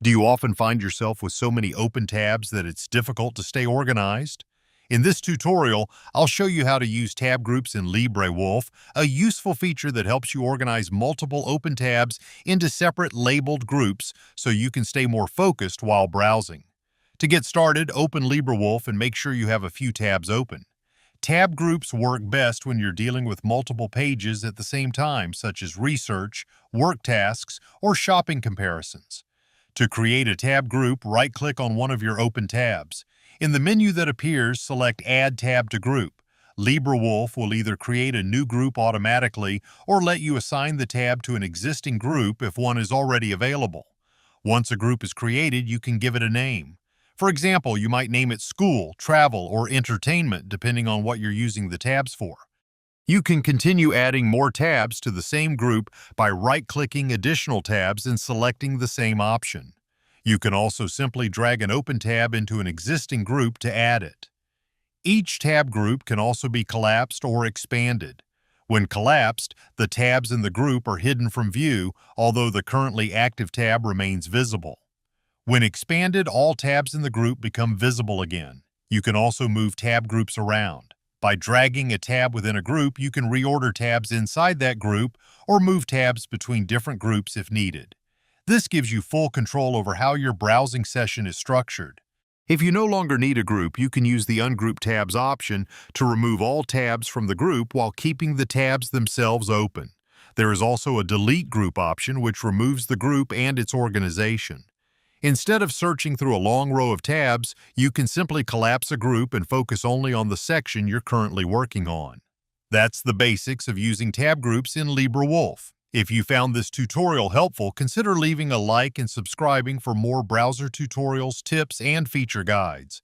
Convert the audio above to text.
Do you often find yourself with so many open tabs that it's difficult to stay organized? In this tutorial, I'll show you how to use tab groups in LibreWolf, a useful feature that helps you organize multiple open tabs into separate labeled groups so you can stay more focused while browsing. To get started, open LibreWolf and make sure you have a few tabs open. Tab groups work best when you're dealing with multiple pages at the same time, such as research, work tasks, or shopping comparisons. To create a tab group, right-click on one of your open tabs. In the menu that appears, select Add Tab to Group. LibreWolf will either create a new group automatically or let you assign the tab to an existing group if one is already available. Once a group is created, you can give it a name. For example, you might name it School, Travel, or Entertainment, depending on what you're using the tabs for. You can continue adding more tabs to the same group by right-clicking additional tabs and selecting the same option. You can also simply drag an open tab into an existing group to add it. Each tab group can also be collapsed or expanded. When collapsed, the tabs in the group are hidden from view, although the currently active tab remains visible. When expanded, all tabs in the group become visible again. You can also move tab groups around. By dragging a tab within a group, you can reorder tabs inside that group or move tabs between different groups if needed. This gives you full control over how your browsing session is structured. If you no longer need a group, you can use the Ungroup Tabs option to remove all tabs from the group while keeping the tabs themselves open. There is also a Delete Group option, which removes the group and its organization. Instead of searching through a long row of tabs, you can simply collapse a group and focus only on the section you're currently working on. That's the basics of using tab groups in LibreWolf. If you found this tutorial helpful, consider leaving a like and subscribing for more browser tutorials, tips, and feature guides.